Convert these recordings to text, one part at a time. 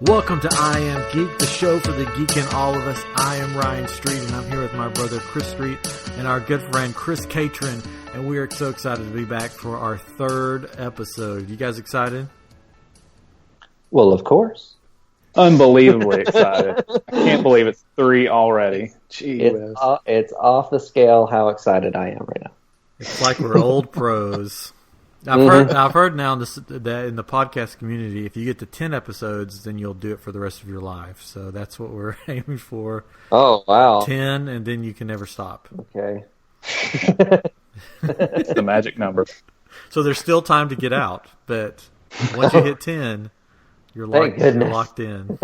Welcome to I Am Geek, the show for the geek in all of us. I am Ryan Street, and I'm here with my brother Chris Street and our good friend Chris Catron, and we are so excited to be back for our third episode. You guys excited? Well, of course. Unbelievably excited. I can't believe it's 3 already. It's off the scale how excited I am right now. It's like we're old pros. I've heard now that in the podcast community, if you get to 10 episodes, then you'll do it for the rest of your life. So that's what we're aiming for. Oh, wow. 10, and then you can never stop. Okay. It's the magic number. So there's still time to get out, but once you hit 10, you're locked in.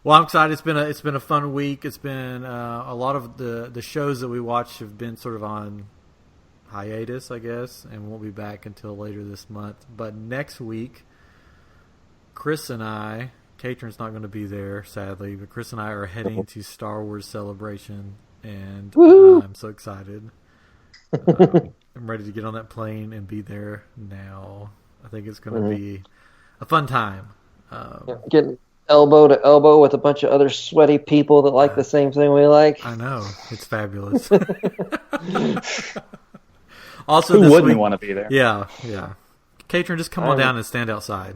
Well, I'm excited. It's been a fun week. It's been a lot of the shows that we watched have been sort of on hiatus, I guess, and won't be back until later this month. But next week, Chris and I, Catron's not going to be there, sadly, but Chris and I are heading to Star Wars Celebration, and I'm so excited. I'm ready to get on that plane and be there now. I think it's going to be a fun time. Getting elbow to elbow with a bunch of other sweaty people that like the same thing we like. I know. It's fabulous. Also, who wouldn't want to be there? Yeah. Catron, just come on down and stand outside.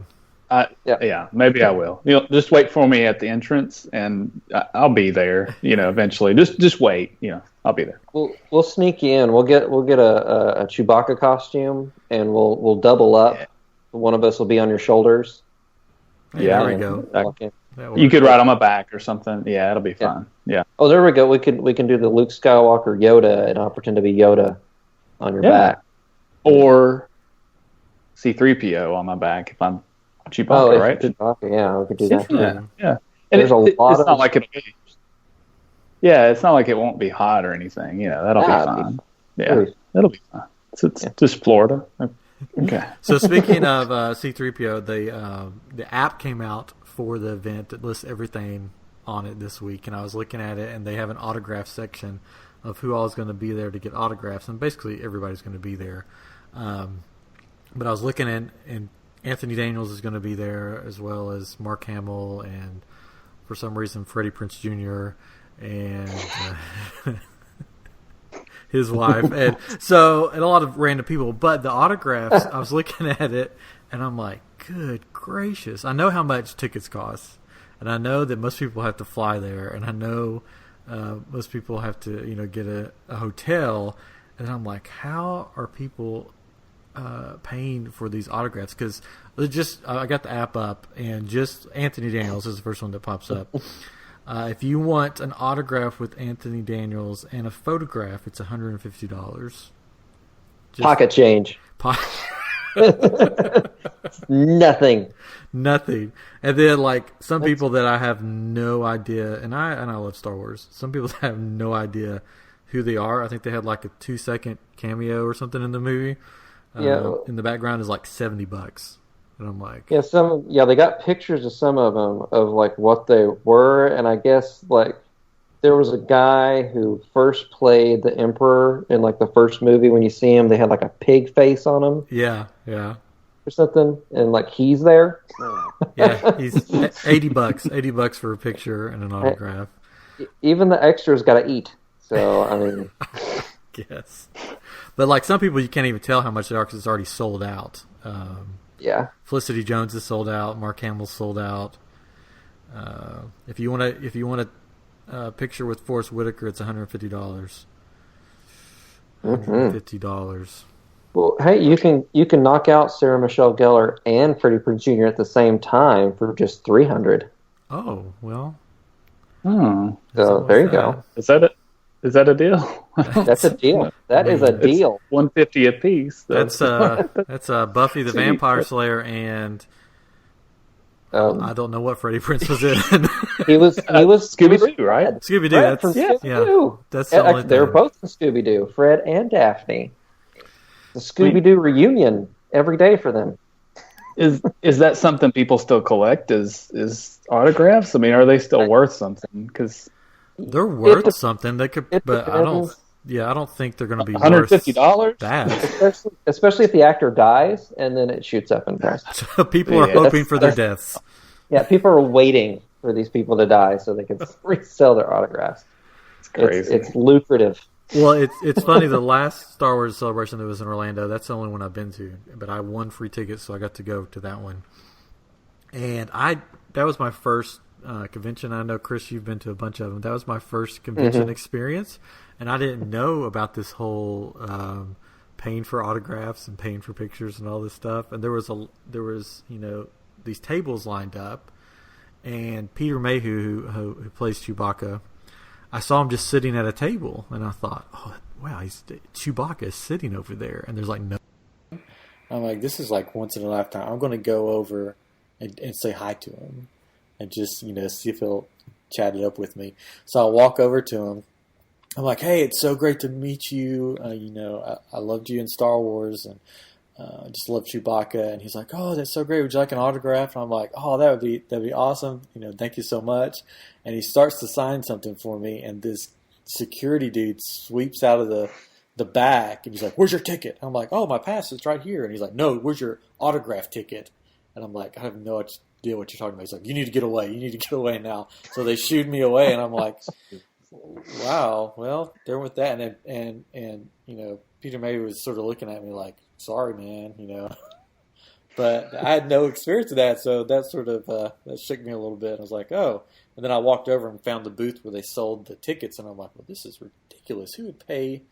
Yeah, maybe I will. Just wait for me at the entrance, and I'll be there. Eventually. Just wait. I'll be there. We'll sneak you in. We'll get a Chewbacca costume, and we'll double up. Yeah. One of us will be on your shoulders. Yeah, there we go. You could ride on my back or something. Yeah, it'll be fun. Yeah. Oh, there we go. We can do the Luke Skywalker Yoda, and I'll pretend to be Yoda on your back. Or C-3PO on my back if I'm Chewbacca, right? Chewbacca, yeah, we could do that. Yeah. And it's not like it'll be. Yeah, it's not like it won't be hot or anything. That'll be fine. It'll be fine. It's just Florida. Okay. So speaking of C-3PO, the app came out for the event that lists everything on it this week, and I was looking at it, and they have an autograph section of who all is going to be there to get autographs, and basically everybody's going to be there. But I was looking at, and Anthony Daniels is going to be there, as well as Mark Hamill, and for some reason Freddie Prinze Jr. and his wife, and a lot of random people. But the autographs, I was looking at it, and I'm like, good gracious! I know how much tickets cost, and I know that most people have to fly there, and I know most people have to, get a hotel, and I'm like, how are people paying for these autographs? Because I got the app up, and just Anthony Daniels is the first one that pops up. If you want an autograph with Anthony Daniels and a photograph, it's $150. Pocket change. Nothing. And then, some people that I have no idea, and I love Star Wars. Some people that have no idea who they are. I think they had a 2-second cameo or something in the movie. In the background is $70. And I'm like, they got pictures of some of them of what they were, and I guess there was a guy who first played the Emperor in the first movie. When you see him, they had a pig face on him. Yeah. Or something, and he's there. Yeah, he's $80. $80 for a picture and an autograph. Even the extras got to eat. So I mean, yes. But some people, you can't even tell how much they are because it's already sold out. Felicity Jones is sold out. Mark Hamill's sold out. If you want a picture with Forrest Whitaker, it's $150. $150. Well, hey, you can knock out Sarah Michelle Gellar and Freddie Prinze Jr. at the same time for just $300. Oh well. So there you go. Is that a deal? That's a deal. That is a deal. $150 a piece. That's Buffy the Vampire Slayer, and I don't know what Freddie Prinze was in. He was Scooby-Doo, right? Scooby-Doo. Fred from Scooby-Doo. That's the only They were thing. both in Scooby-Doo. Fred and Daphne. The Scooby-Doo reunion every day for them. Is that something people still collect? Is autographs? I mean, are they still worth something? Because they're worth something. They could, but I don't. Yeah, I don't think they're going to be $150. That, especially if the actor dies and then it shoots up in price. So people are hoping for their deaths. Yeah, people are waiting for these people to die so they can resell their autographs. It's crazy. It's lucrative. Well, it's funny. The last Star Wars Celebration that was in Orlando, that's the only one I've been to. But I won free tickets, so I got to go to that one. And that was my first convention. I know, Chris, you've been to a bunch of them. That was my first convention experience, and I didn't know about this whole paying for autographs and paying for pictures and all this stuff. And there was these tables lined up, and Peter Mayhew, who plays Chewbacca, I saw him just sitting at a table, and I thought, oh, wow, Chewbacca is sitting over there, and there's like no. I'm like, this is like once in a lifetime. I'm going to go over and say hi to him, and just see if he'll chat it up with me. So I walk over to him. I'm like, hey, it's so great to meet you. I loved you in Star Wars, and I just love Chewbacca. And he's like, oh, that's so great. Would you like an autograph? And I'm like, oh, that'd be awesome. Thank you so much. And he starts to sign something for me, and this security dude sweeps out of the back, and he's like, where's your ticket? I'm like, oh, my pass is right here. And he's like, no, where's your autograph ticket? And I'm like, I have no idea what you're talking about. He's like, you need to get away. You need to get away now. So they shooed me away, and I'm like, wow, well, they're with that. And Peter Mayhew was sort of looking at me like, sorry, man, But I had no experience of that, so that sort of that shook me a little bit. I was like, oh. And then I walked over and found the booth where they sold the tickets, and I'm like, well, this is ridiculous. Who would pay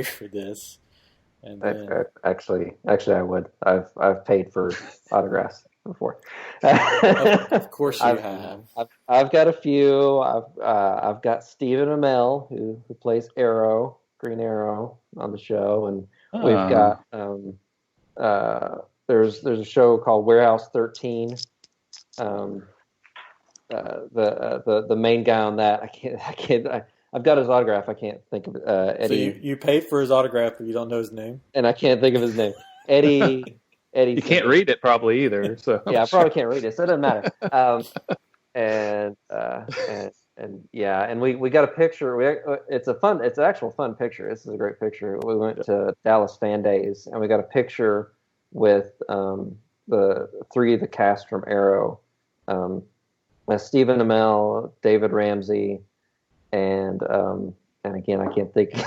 for this? And then, actually, I would. I've paid for autographs before. Of course, you have. I've got a few. I've got Stephen Amell who plays Arrow, Green Arrow, on the show, and we've got there's a show called Warehouse 13. The main guy on that, I've got his autograph. I can't think of Eddie. So you paid for his autograph, but you don't know his name? And I can't think of his name. Eddie. You can't read it probably either. So yeah, I probably can't read it, so it doesn't matter. And we got a picture. It's an actual fun picture. This is a great picture. We went to Dallas Fan Days, and we got a picture with the three of the cast from Arrow. Stephen Amell, David Ramsey, and again, I can't think of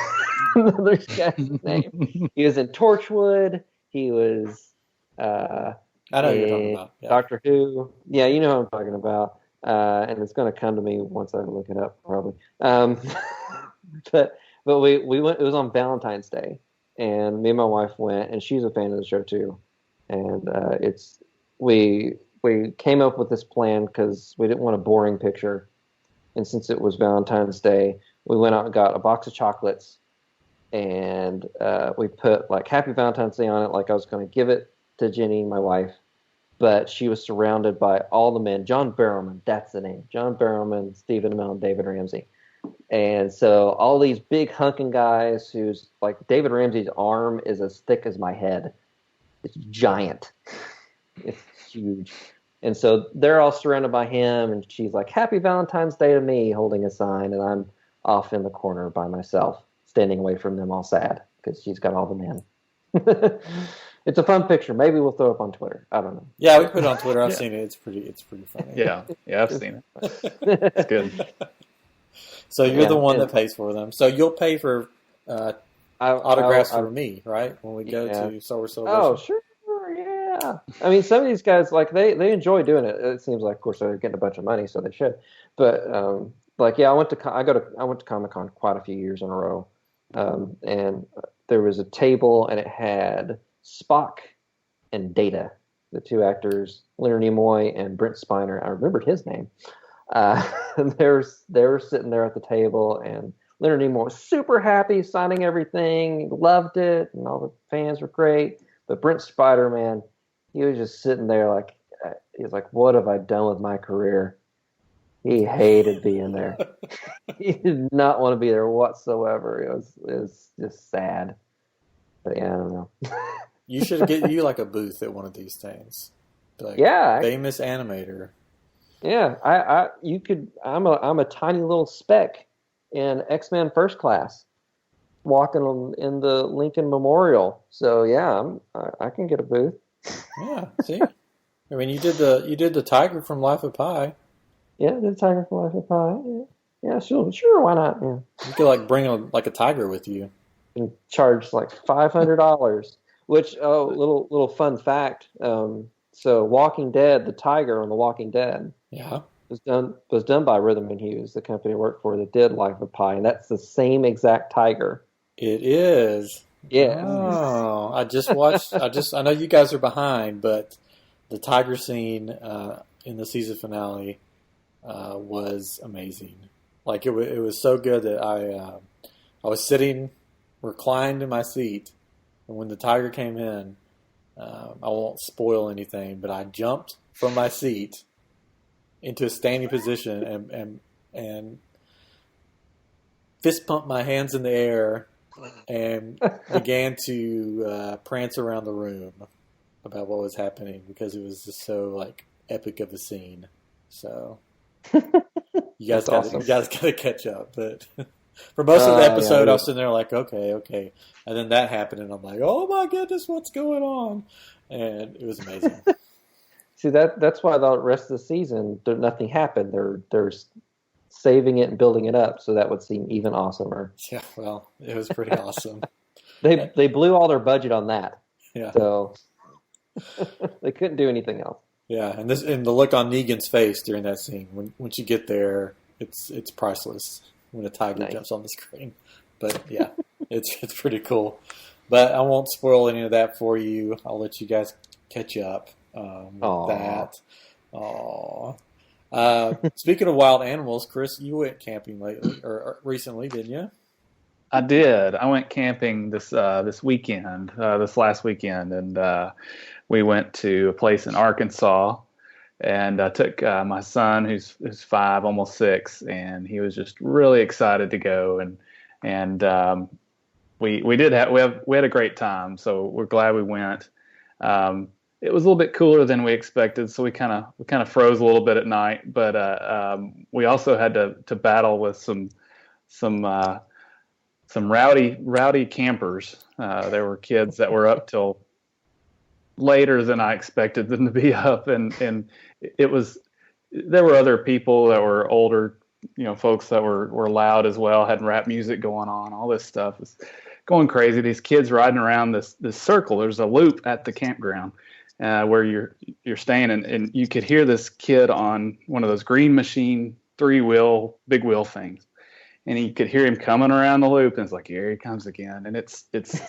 another guy's name. He was in Torchwood. He was I know who you're talking about. Yeah. Doctor Who. Yeah, you know what I'm talking about. And it's going to come to me once I look it up, probably. But we went. It was on Valentine's Day, and me and my wife went, and she's a fan of the show too. And we came up with this plan because we didn't want a boring picture. And since it was Valentine's Day, we went out and got a box of chocolates, and we put like Happy Valentine's Day on it, like I was going to give it to Jenny, my wife. But she was surrounded by all the men. John Barrowman, that's the name. John Barrowman, Stephen Amell, and David Ramsey. And so all these big hunking guys who's like David Ramsey's arm is as thick as my head. It's giant. It's huge. And so they're all surrounded by him, and she's like, Happy Valentine's Day to me, holding a sign, and I'm off in the corner by myself, standing away from them all sad because she's got all the men. It's a fun picture. Maybe we'll throw it up on Twitter. I don't know. Yeah, we put it on Twitter. I've seen it. It's pretty funny. Yeah, I've seen it. It's good. So you're the one that pays for them. So you'll pay for autographs for me, right? When we go to Star Wars Celebration. Oh, sure. Yeah. I mean, some of these guys, like, they enjoy doing it. It seems like, of course, they're getting a bunch of money, so they should. But I went to Comic-Con quite a few years in a row, and there was a table, and it had Spock and Data, the two actors, Leonard Nimoy and Brent Spiner. I remembered his name. And they were sitting there at the table, and Leonard Nimoy was super happy, signing everything. He loved it, and all the fans were great. But Brent Spiner, man, he was just sitting there like, he's like, what have I done with my career? He hated being there. He did not want to be there whatsoever. It was just sad. But yeah, I don't know. You should get you like a booth at one of these things. Like, yeah, famous animator. Yeah, you could. I'm a tiny little speck in X-Men First Class, walking in the Lincoln Memorial. So yeah, I can get a booth. Yeah, see, I mean, you did the tiger from Life of Pi. Yeah, the tiger from Life of Pi. Yeah, sure, why not? Yeah, you could bring a tiger with you and charge like $500. Which little fun fact. So Walking Dead, the tiger on The Walking Dead. Yeah. Was done by Rhythm and Hughes, the company I worked for that did Life of Pi, and that's the same exact tiger. It is. Yeah. Oh, I just watched. I know you guys are behind, but the tiger scene in the season finale was amazing. Like it was so good that I was sitting reclined in my seat, and when the tiger came in, I won't spoil anything, but I jumped from my seat into a standing position and fist pumped my hands in the air and began to prance around the room about what was happening because it was just so epic of a scene. So you guys got to catch up. But for most of the episode, I was sitting there okay, and then that happened, and I'm like, oh my goodness, what's going on? And it was amazing. See, that's why the rest of the season nothing happened. They're saving it and building it up, so that would seem even awesomer. Yeah, well, it was pretty awesome. They blew all their budget on that. Yeah. So they couldn't do anything else. Yeah, and the look on Negan's face during that scene once you get there, it's priceless when a tiger jumps on the screen. But yeah, it's pretty cool. But I won't spoil any of that for you. I'll let you guys catch up. That. Aww. Speaking of wild animals, Chris, you went camping lately or recently, didn't you? I did. I went camping this weekend, this last weekend, and we went to a place in Arkansas, and I took my son, who's 5, almost 6, and he was just really excited to go, and we had a great time, so we're glad we went. It was a little bit cooler than we expected, so we kind of froze a little bit at night. But we also had to battle with some rowdy campers. There were kids that were up till later than I expected them to be up, and there were other people that were older, folks that were loud as well, had rap music going on. All this stuff was going crazy. These kids riding around this circle. There's a loop at the campground. Where you're staying, and you could hear this kid on one of those Green Machine 3-wheel, big wheel things, and you could hear him coming around the loop, and it's like, here he comes again, and it's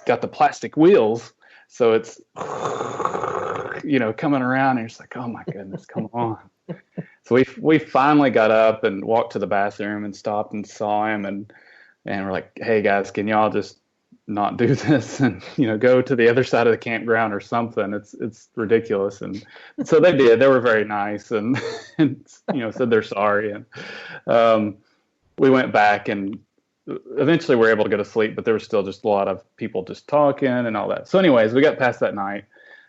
got the plastic wheels, so it's coming around, and it's like, oh my goodness, come on. So we finally got up and walked to the bathroom and stopped and saw him, and we're like, hey guys, can y'all just not do this and go to the other side of the campground or something? It's ridiculous. And so they did. They were very nice and said they're sorry, and we went back, and eventually we were able to go to sleep, but there was still just a lot of people just talking and all that. So anyways, we got past that night.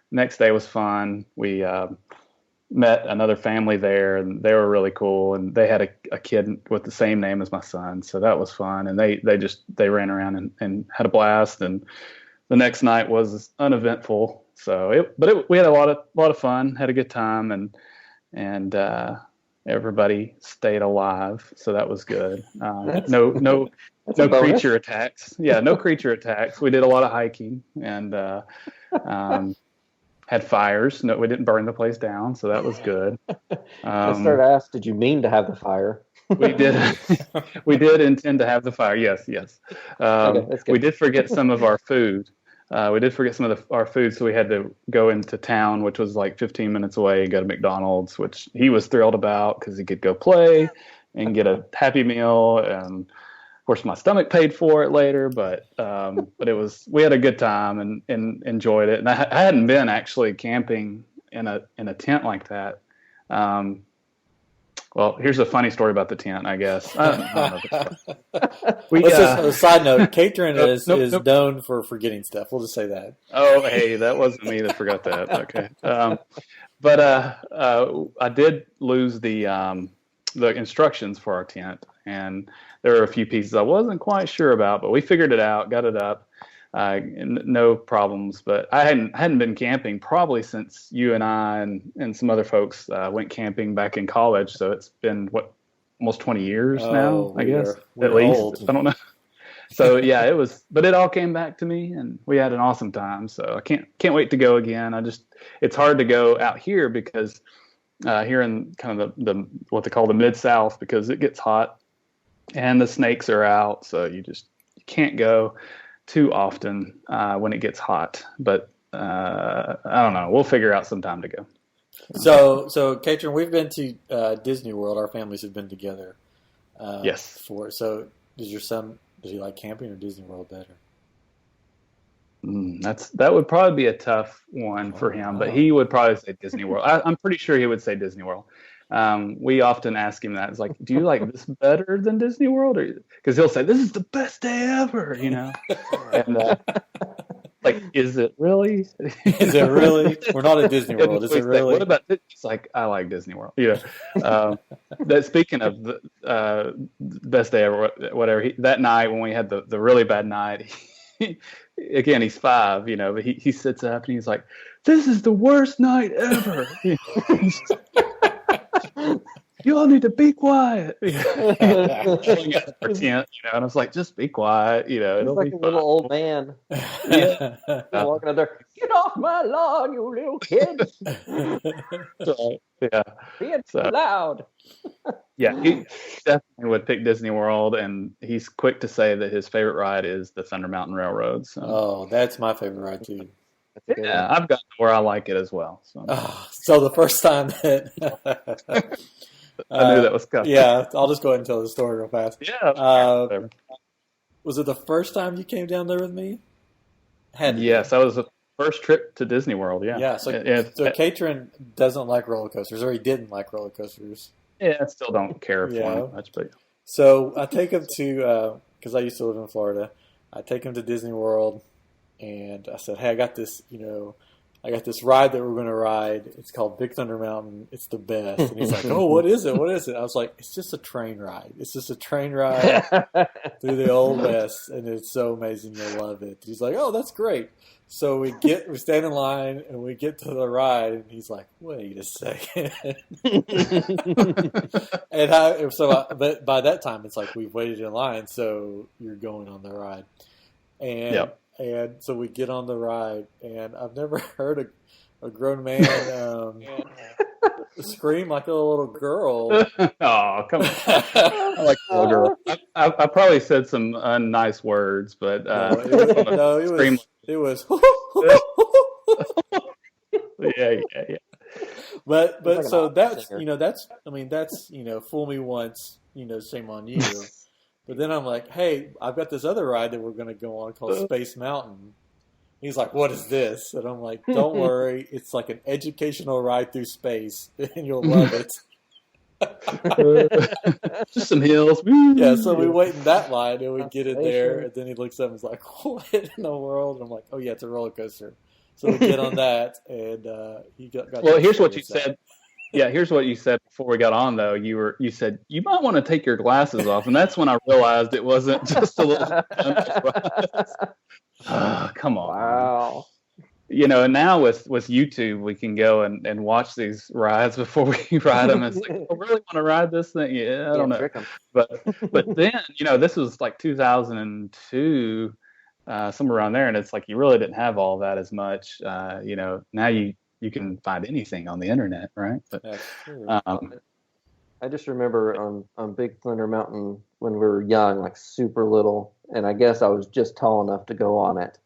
Next day was fun. We met another family there, and they were really cool, and they had a kid with the same name as my son, so that was fun. And they ran around and had a blast, and the next night was uneventful. So we had a lot of fun, had a good time, and everybody stayed alive, so that was good. No creature attacks. Yeah, no creature attacks. We did a lot of hiking, and had fires. No, we didn't burn the place down, so that was good. I started to ask, did you mean to have the fire? We did. We did intend to have the fire. Yes. Okay, we did forget some of our food. Our food, so we had to go into town, which was like 15 minutes away, and go to McDonald's, which he was thrilled about because he could go play and get a Happy Meal. And of course, my stomach paid for it later, but we had a good time and enjoyed it. And I hadn't been actually camping in a tent like that. Well, here's a funny story about the tent, I guess. A side note, Katrin is known for forgetting stuff. We'll just say that. Oh, hey, that wasn't me that forgot that. Okay. But I did lose the instructions for our tent, and there were a few pieces I wasn't quite sure about, but we figured it out, got it up. No problems, but I hadn't been camping probably since you and I and some other folks went camping back in college. So it's been almost 20 years now, I guess, at least. Old. I don't know. So yeah, it was, but it all came back to me, and we had an awesome time. So I can't wait to go again. It's hard to go out here because here in kind of the what they call the Mid-South, because it gets hot and the snakes are out, so you can't go too often when it gets hot. But I don't know. We'll figure out some time to go. So Katrin, we've been to Disney World. Our families have been together. Yes. So does your son, does he like camping or Disney World better? That would probably be a tough one for him, but he would probably say Disney World. I'm pretty sure he would say Disney World. We often ask him that. It's like, do you like this better than Disney World? Because he'll say, this is the best day ever, And like, is it really? Is it really? We're not at Disney World. Is it really? Like, what about this? It's like, I like Disney World. That speaking of the best day ever, whatever, that night when we had the really bad night, again, he's 5, but he sits up and he's like, this is the worst night ever. You all need to be quiet. Pretend, and I was like, just be quiet. It'll like be a little old man. Yeah. Walking out there, get off my lawn, you little kids. Yeah. Being so loud. Yeah, he definitely would pick Disney World, and he's quick to say that his favorite ride is the Thunder Mountain Railroad. So. Oh, that's my favorite ride too. Yeah, I've gotten to where I like it as well. So the first time that I knew that was coming. Yeah, I'll just go ahead and tell the story real fast. Yeah. Was it the first time you came down there with me? Yes, that was the first trip to Disney World. Yeah. Yeah. So Katrin doesn't like roller coasters, or he didn't like roller coasters. Yeah, I still don't care for them much, but. So I take him to because I used to live in Florida. I take him to Disney World. And I said, hey, I got this ride that we're going to ride. It's called Big Thunder Mountain. It's the best. And he's like, oh, what is it? What is it? I was like, it's just a train ride. It's just a train ride through the Old West, and it's so amazing. You'll love it. He's like, oh, that's great. So we stand in line, and we get to the ride, and he's like, wait a second. But by that time, it's like we've waited in line, so you're going on the ride. And yep. And so we get on the ride, and I've never heard a grown man scream like a little girl. Oh, come on. I like a little girl. I probably said some unnice words, but it was yeah. But so that's fool me once, shame on you. But then I'm like, hey, I've got this other ride that we're going to go on called Space Mountain. He's like, what is this? And I'm like, don't worry. It's like an educational ride through space, and you'll love it. Just some hills. Yeah, so we wait in that line, and we get in there, and then he looks up and is like, what in the world? And I'm like, oh, yeah, it's a roller coaster. So we get on that, and he got well, here's what you said. Yeah, here's what you said before we got on, though. You said, you might want to take your glasses off. And that's when I realized it wasn't just a little. Come on. Wow. And now with YouTube, we can go and watch these rides before we ride them. It's like, I really want to ride this thing. Yeah, I don't know. But then, this was like 2002, somewhere around there. And it's like you really didn't have all that as much. Now you can find anything on the internet, right? But I just remember on Big Thunder Mountain when we were young, like super little, and I guess I was just tall enough to go on it.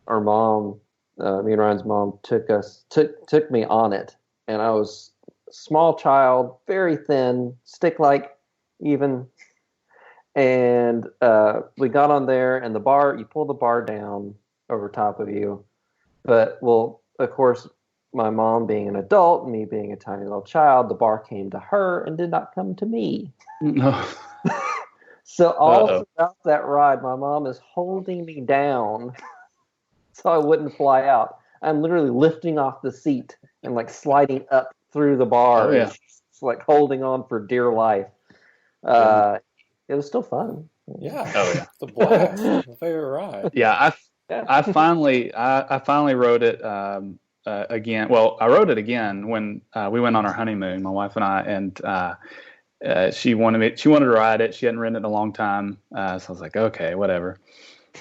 Our mom, me and Ryan's mom, took me on it, and I was a small child, very thin, stick-like even, and we got on there, and you pull the bar down over top of you, but of course, my mom being an adult, me being a tiny little child, the bar came to her and did not come to me. No. So all throughout that ride, my mom is holding me down so I wouldn't fly out. I'm literally lifting off the seat and like sliding up through the bar. Oh, yeah. She's like holding on for dear life. It was still fun. Yeah. Oh yeah. It's a blast. My favorite ride. Yeah, I finally rode it again. Well, I rode it again when we went on our honeymoon, my wife and I, and she wanted to ride it. She hadn't ridden it in a long time, so I was like, okay, whatever.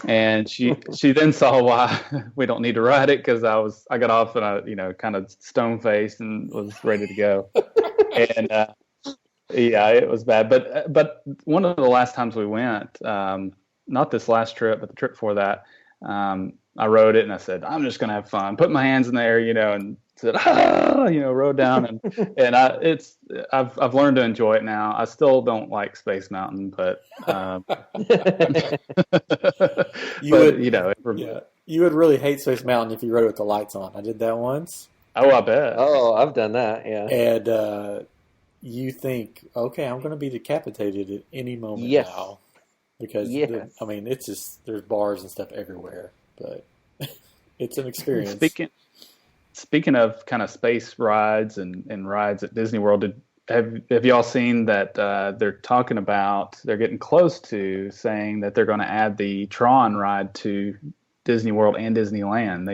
And she then saw why we don't need to ride it, because I got off and I kind of stone faced and was ready to go. And yeah, it was bad. But one of the last times we went, not this last trip, but the trip before that, I rode it and I said, I'm just gonna have fun. Put my hands in the air, and said, rode down and I've learned to enjoy it now. I still don't like Space Mountain, but you would really hate Space Mountain if you rode it with the lights on. I did that once. Oh, I bet. Oh, I've done that. Yeah. And you think, okay, I'm going to be decapitated at any moment now, because it's just there's bars and stuff everywhere, but it's an experience. Speaking of kind of space rides and rides at Disney World, have y'all seen that they're getting close to saying that they're going to add the Tron ride to Disney World and Disneyland?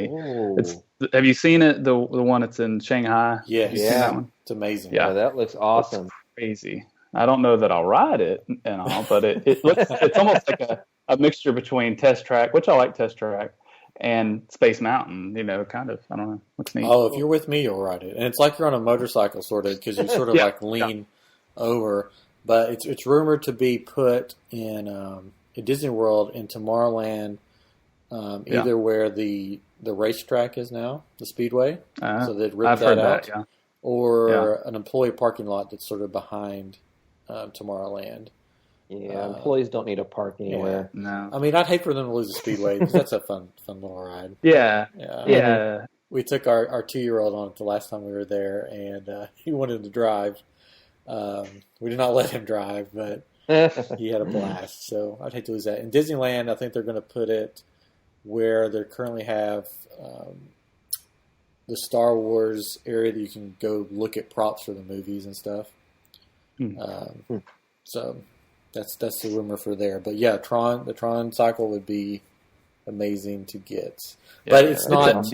Have you seen it? The one that's in Shanghai? Yes. Yeah. It's amazing. Yeah, that looks awesome. It's crazy. I don't know that I'll ride it and all, but it looks it's almost like a mixture between Test Track, which I like Test Track, and Space Mountain, kind of. I don't know. Looks neat. Oh, if you're with me, you'll ride it. And it's like you're on a motorcycle, sort of, because you sort of like lean over. But it's rumored to be put in Disney World and Tomorrowland, either where the racetrack is now, the Speedway. So they'd rip that out. Or an employee parking lot that's sort of behind Tomorrowland. Yeah, employees don't need to park anywhere. Yeah, no. I mean, I'd hate for them to lose the Speedway, because that's a fun little ride. Yeah. We took our 2-year-old on it the last time we were there, and he wanted to drive. We did not let him drive, but he had a blast. So I'd hate to lose that. In Disneyland, I think they're going to put it where they currently have the Star Wars area that you can go look at props for the movies and stuff. So that's the rumor for there. But yeah, the Tron cycle would be amazing to get. But it's not.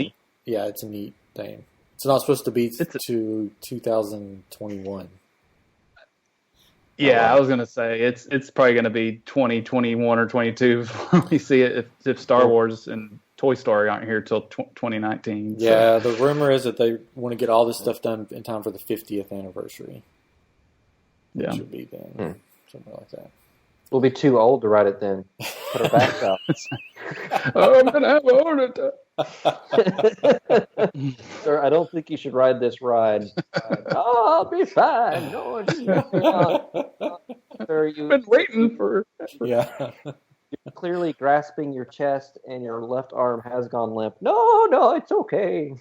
It's a neat thing. It's not supposed to be to 2021. Yeah, I was gonna say it's probably gonna be 2021 or 22 before we see it, if Star Wars and Toy Story aren't here till 2019. Yeah, the rumor is that they want to get all this stuff done in time for the 50th anniversary. Yeah, which would be then something like that. We'll be too old to ride it then. Put our backs up. I'm gonna have a heart attack. Sir, I don't think you should ride this ride. I'll be fine. No, sir, you've been waiting for. Yeah. You're clearly grasping your chest, and your left arm has gone limp. No, it's okay.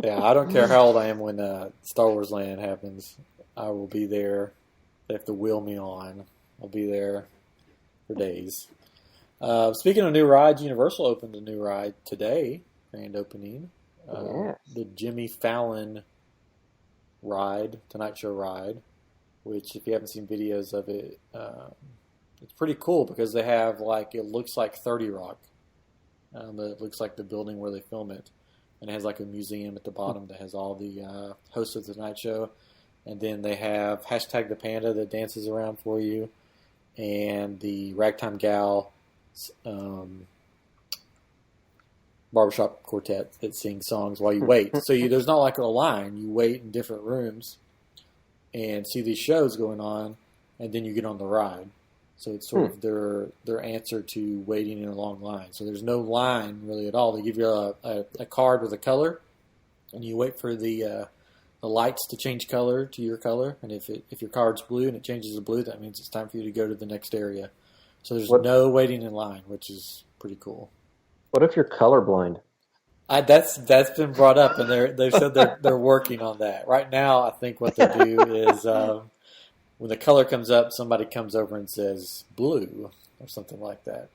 Yeah, I don't care how old I am when Star Wars Land happens. I will be there. They have to wheel me on. I'll be there for days. Speaking of new rides, Universal opened a new ride today, grand opening. The Jimmy Fallon ride, Tonight Show ride, which if you haven't seen videos of it, it's pretty cool because they have it looks like 30 Rock. It looks like the building where they film it. And it has a museum at the bottom that has all the hosts of the Tonight Show. And then they have Hashtag the Panda that dances around for you. And the Ragtime Gal barbershop quartet that sings songs while you wait. So there's not a line. You wait in different rooms and see these shows going on, and then you get on the ride. So it's sort of their answer to waiting in a long line. So there's no line really at all. They give you a card with a color, and you wait for the lights to change color to your color. And if your card's blue and it changes to blue, that means it's time for you to go to the next area. So there's no waiting in line, which is pretty cool. What if you're colorblind? That's been brought up, and they've said they're working on that. Right now, I think what they do is when the color comes up, somebody comes over and says blue or something like that.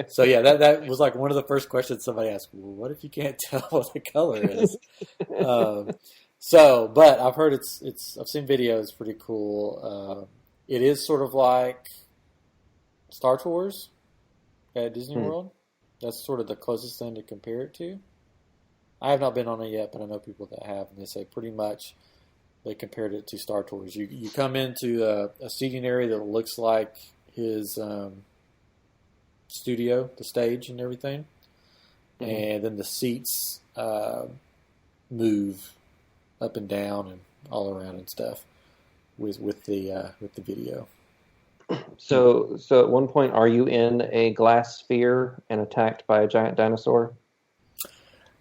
So yeah, that was one of the first questions somebody asked. Well, what if you can't tell what the color is? But I've heard I've seen videos, pretty cool. It is sort of like Star Tours at Disney World. That's sort of the closest thing to compare it to. I have not been on it yet, but I know people that have, and they say pretty much they compared it to Star Tours. You come into a seating area that looks like his studio, the stage and everything, and then the seats move up and down and all around and stuff with the video. So at one point, are you in a glass sphere and attacked by a giant dinosaur?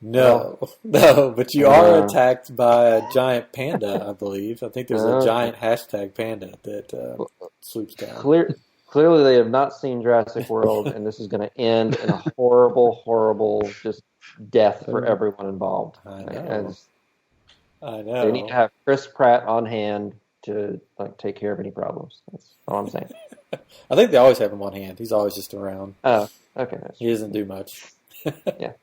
No, but you are attacked by a giant panda, I believe. I think there's a giant hashtag panda that swoops down. Clearly, they have not seen Jurassic World, and this is going to end in a horrible, horrible just death for everyone involved. I know. They need to have Chris Pratt on hand to take care of any problems. That's all I'm saying. I think they always have him on hand. He's always just around. Oh, okay. He doesn't do much. Yeah.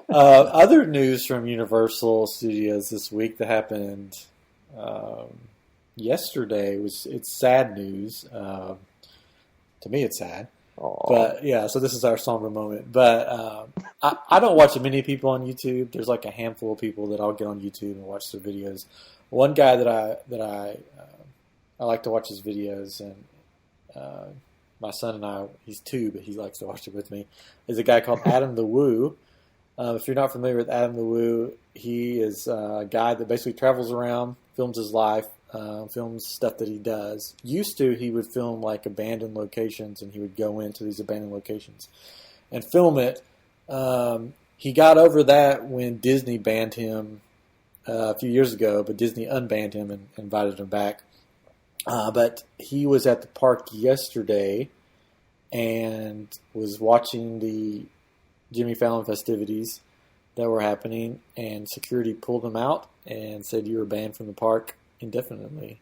Other news from Universal Studios this week that happened yesterday it's sad news. To me, it's sad. Aww. But yeah, so this is our somber moment. But I don't watch many people on YouTube. There's like a handful of people that I'll get on YouTube and watch their videos. One guy that I like to watch his videos, and my son and I, he's 2, but he likes to watch it with me, is a guy called Adam the Woo. If you're not familiar with Adam the Woo, he is a guy that basically travels around, films his life, films stuff that he does. Used to, he would film like abandoned locations, and he would go into these abandoned locations and film it. He got over that when Disney banned him a few years ago, but Disney unbanned him and invited him back. But he was at the park yesterday and was watching the Jimmy Fallon festivities that were happening, and security pulled him out and said you were banned from the park indefinitely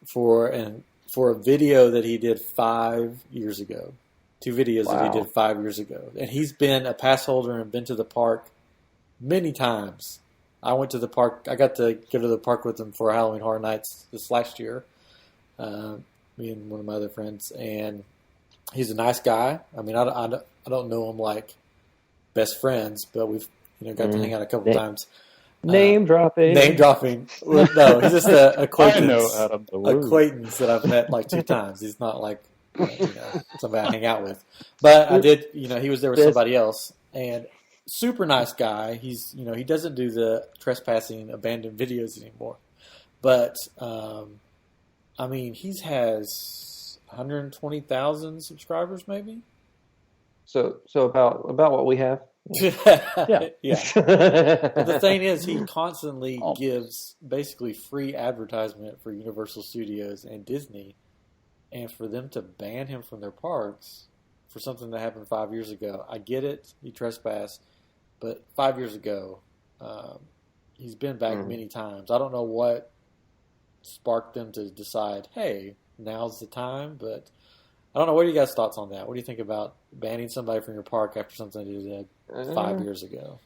for a video that he did 5 years ago. 2 videos that he did 5 years ago. And he's been a pass holder and been to the park many times. I went to the park. I got to go to the park with him for Halloween Horror Nights this last year, me and one of my other friends. And he's a nice guy. I mean, I don't know him like best friends, but we've got to hang out a couple times. Name dropping. Well, no, he's just an acquaintance. I know Adam the Woo. Acquaintance that I've met like 2 times. He's not like somebody I hang out with. But I did. He was there with somebody else, and super nice guy. He's he doesn't do the trespassing abandoned videos anymore, but I mean he has 120,000 subscribers maybe. So about what we have. Yeah. But the thing is, he constantly gives basically free advertisement for Universal Studios and Disney, and for them to ban him from their parks for something that happened 5 years ago. I get it, he trespassed, but 5 years ago, he's been back many times. I don't know what sparked them to decide, hey, now's the time, but I don't know. What are you guys' thoughts on that? What do you think about banning somebody from your park after something they did 5 years ago?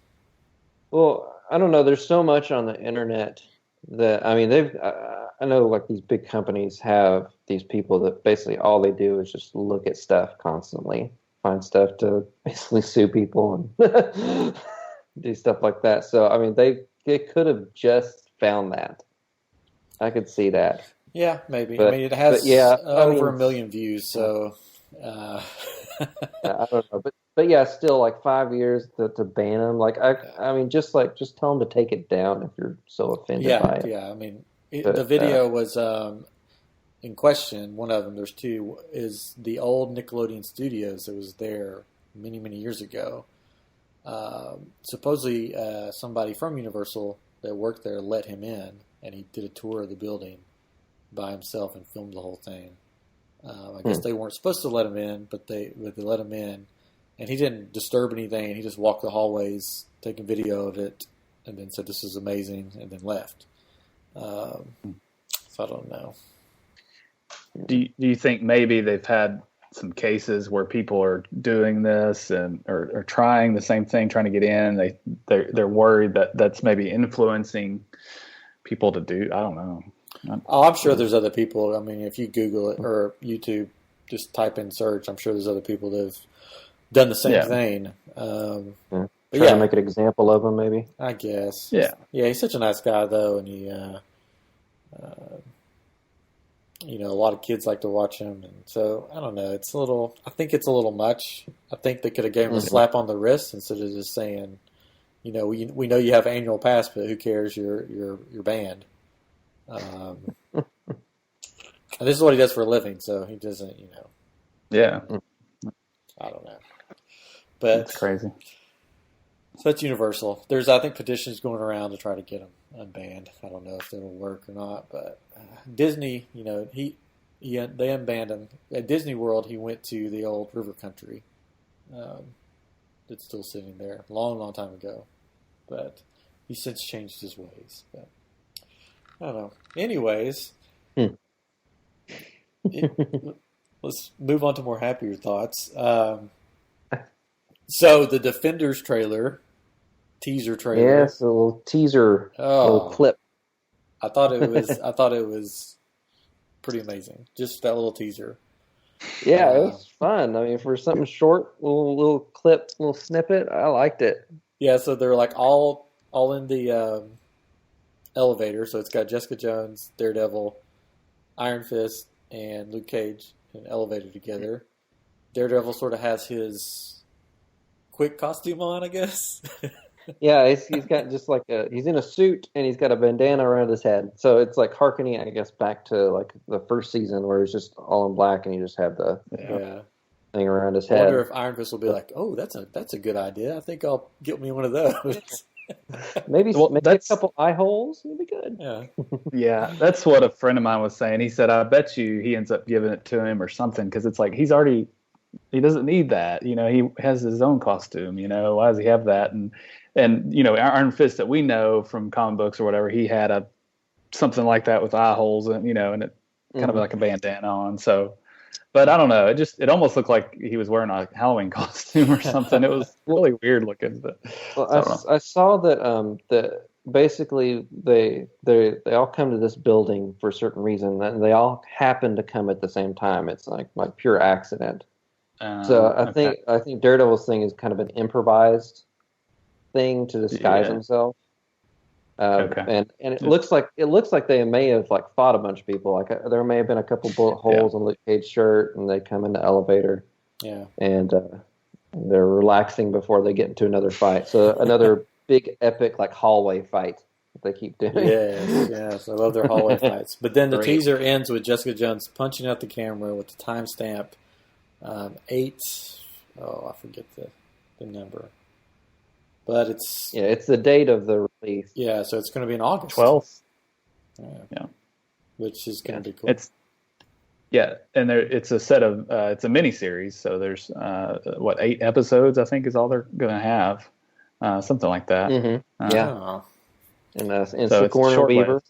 Well, I don't know. There's so much on the internet that, I mean, I know like these big companies have these people that basically all they do is just look at stuff constantly, find stuff to basically sue people and do stuff like that. So, I mean, they could have just found that. I could see that. Yeah, maybe. But, I mean, it has over 1 million views, so... I don't know, but yeah, still like 5 years to ban them. Like I mean, just tell them to take it down if you're so offended by it. Yeah. I mean, the video was in question. One of them, there's 2, is the old Nickelodeon Studios that was there many years ago. Supposedly, somebody from Universal that worked there let him in, and he did a tour of the building by himself and filmed the whole thing. I guess they weren't supposed to let him in, but they let him in, and he didn't disturb anything. He just walked the hallways, taking video of it, and then said, "This is amazing," and then left. So I don't know. Do you think maybe they've had some cases where people are doing this and or trying the same thing, trying to get in? They're worried that that's maybe influencing people to do. I don't know. I'm sure there's other people. I mean, if you Google it or YouTube just type in search. I'm sure there's other people that have done the same thing. Try to make an example of him, maybe. I guess. Yeah. Yeah, he's such a nice guy, though, and he, a lot of kids like to watch him, and so I don't know. I think it's a little much. I think they could have gave him a slap on the wrist instead of just saying, we know you have an annual pass, but who cares? You're banned. And this is what he does for a living, so he doesn't, Yeah. I don't know. But it's crazy. So that's Universal. There's, I think, petitions going around to try to get him unbanned. I don't know if it'll work or not, but Disney, they unbanned him. At Disney World, he went to the old river country. It's still sitting there, long, long time ago. But he's since changed his ways. But I don't know. Anyways, let's move on to more happier thoughts. So the Defenders teaser trailer. Yes, a little teaser, little clip. I thought it was pretty amazing. Just that little teaser. Yeah, it was fun. I mean, for something short, little clip, little snippet, I liked it. Yeah, so they're like all in the elevator. So it's got Jessica Jones, Daredevil, Iron Fist, and Luke Cage in an elevator together. Daredevil sort of has his quick costume on, I guess. Yeah, he's got just like he's in a suit and he's got a bandana around his head. So it's like hearkening, I guess, back to like the first season where it's just all in black and you just have the thing around his head. I wonder if Iron Fist will be like, "Oh, that's a good idea. I think I'll get me one of those." maybe a couple eye holes would be good. Yeah, yeah, that's what a friend of mine was saying. He said, "I bet you he ends up giving it to him or something because it's like he doesn't need that. He has his own costume. Why does he have that?" And Iron Fist that we know from comic books or whatever, he had something like that with eye holes and and it kind of like a bandana on. So, but I don't know. It almost looked like he was wearing a Halloween costume or something. It was really weird looking. But I saw that basically they all come to this building for a certain reason and they all happen to come at the same time. It's like pure accident. So I think Daredevil's thing is kind of an improvised thing to disguise himself. And it looks like they may have like fought a bunch of people. Like there may have been a couple bullet holes on Luke Cage's shirt, and they come in the elevator. Yeah, and they're relaxing before they get into another fight. So another big epic like hallway fight that they keep doing. Yes, I love their hallway fights. But then the teaser ends with Jessica Jones punching out the camera with the timestamp 8. Oh, I forget the number. But it's the date of the release. Yeah, so it's going to be in August 12th. Yeah, which is going to be cool. And it's a set of it's a mini series, so there's 8 episodes I think is all they're going to have, something like that. Mm-hmm. And Sigourney Weaver.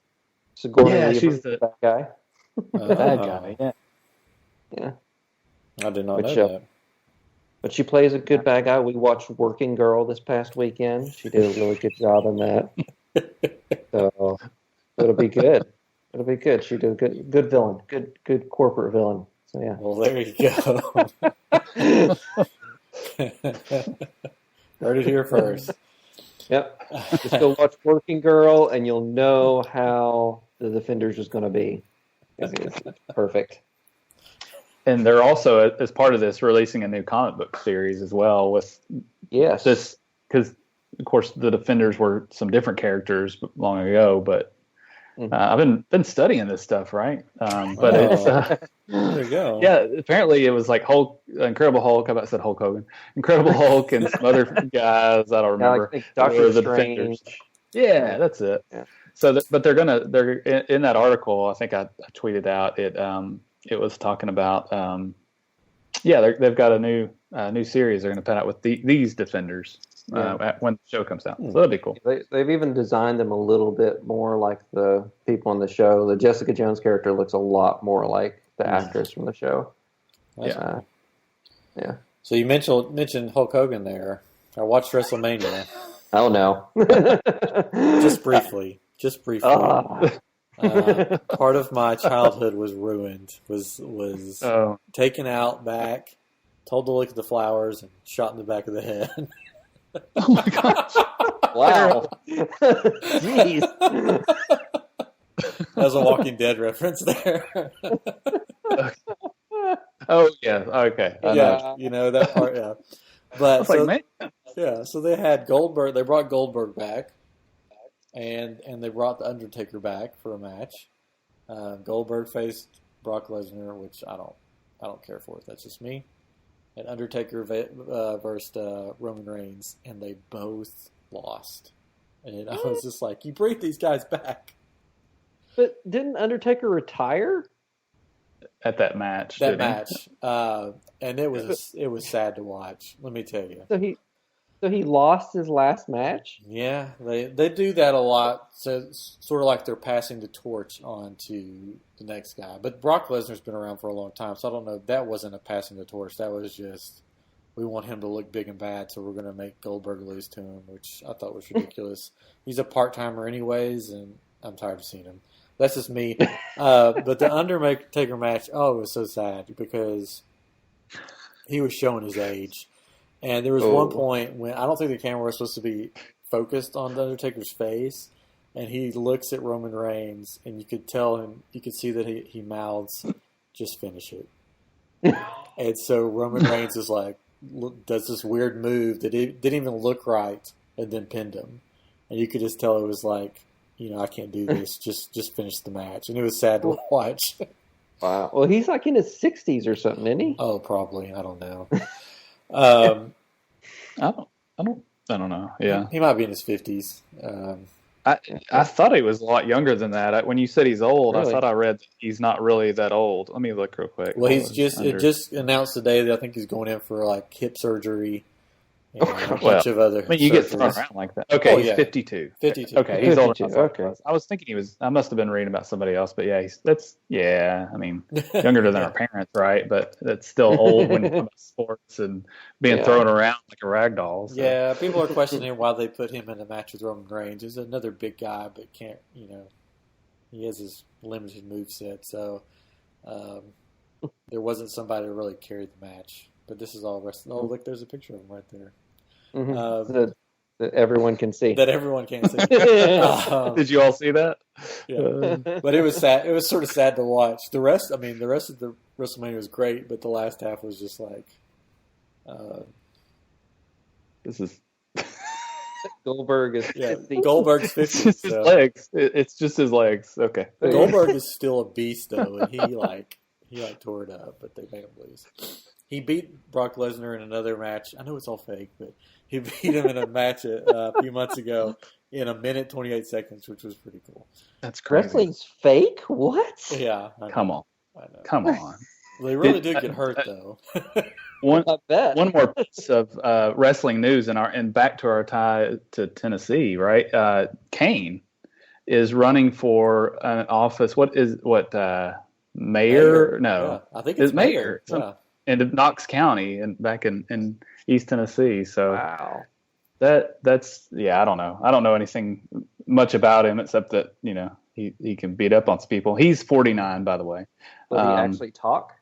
She's the bad guy. Bad guy. Yeah. I did not know that. But she plays a good bad guy. We watched Working Girl this past weekend. She did a really good job in that. So it'll be good. It'll be good. She did a good villain. Good corporate villain. So yeah. Well, there you go. Heard it here first. Yep. Just go watch Working Girl, and you'll know how the Defenders is going to be. It's perfect. And they're also, as part of this, releasing a new comic book series as well with this, because of course the Defenders were some different characters long ago, but I've been studying this stuff, right? But it's there you go. Yeah, apparently it was like Incredible Hulk. I said Hulk Hogan, Incredible Hulk, and some other guys I don't remember. I think Doctor Strange. Yeah, that's it. Yeah. So, but they're in that article. I think I tweeted out it. It was talking about, they've got a new series they're going to put out with these Defenders when the show comes out. So that'd be cool. They've even designed them a little bit more like the people on the show. The Jessica Jones character looks a lot more like the actress from the show. Yeah. So you mentioned Hulk Hogan there. I watched WrestleMania. Oh no! Just briefly. Part of my childhood was ruined. Was taken out back, told to look at the flowers, and shot in the back of the head. Oh my gosh! Wow. Jeez. That was a Walking Dead reference there. Oh yeah, okay. You know that part. Yeah, but so they had Goldberg. They brought Goldberg back, and they brought the Undertaker back for a match. Goldberg faced Brock Lesnar, which I don't care for. That's just me. And Undertaker versus Roman Reigns, and they both lost. And I was just like, you bring these guys back. But didn't Undertaker retire at that match? And it was sad to watch. Let me tell you. So he lost his last match? Yeah, they do that a lot. So it's sort of like they're passing the torch on to the next guy. But Brock Lesnar's been around for a long time, so I don't know. That wasn't a passing the torch. That was just, we want him to look big and bad, so we're going to make Goldberg lose to him, which I thought was ridiculous. He's a part-timer anyways, and I'm tired of seeing him. That's just me. But the Undertaker match, it was so sad because he was showing his age. And there was one point when I don't think the camera was supposed to be focused on the Undertaker's face, and he looks at Roman Reigns, and you could tell him, you could see that he mouths, "Just finish it." And so Roman Reigns is like, does this weird move that it didn't even look right, and then pinned him. And you could just tell it was like, I can't do this. Just finish the match. And it was sad to watch. Wow. Well, he's like in his 60s or something, isn't he? Oh, probably. I don't know. I don't know. Yeah, he might be in his 50s. I thought he was a lot younger than that. When you said he's old, really? I thought I read that he's not really that old. Let me look real quick. Well, it just announced today that I think he's going in for like hip surgery and a bunch of other. You get thrown around like that. Okay, he's 52. 52. Okay, he's older. Okay. I was thinking I must have been reading about somebody else, but younger than our parents, right? But that's still old when you talk about sports and being thrown around like a rag doll. So. Yeah, people are questioning why they put him in a match with Roman Reigns. He's another big guy, but can't, he has his limited moveset, so there wasn't somebody to really carry the match. But this is all wrestling. Oh, look, there's a picture of him right there. Mm-hmm. That everyone can see. That everyone can see. Did you all see that? Yeah. But it was sad. It was sort of sad to watch. The rest of the WrestleMania was great, but the last half was just like. This is. Goldberg is 50. Goldberg's 50. It's just his legs. It's just his legs. Okay. Goldberg is still a beast, though, and he tore it up, but they made him lose. He beat Brock Lesnar in another match. I know it's all fake, but he beat him in a match a few months ago in 1 minute 28 seconds, which was pretty cool. That's crazy. Wrestling's fake? What? Yeah. Come on. I know. Come on. They really do get hurt, though. One more piece of wrestling news, and back to our tie to Tennessee, right? Kane is running for an office. Mayor? No, yeah, I think it's mayor. Yeah. In Knox County and back in East Tennessee. So wow, that's I don't know. I don't know anything much about him except that he can beat up on some people. He's 49, by the way. Does he actually talk?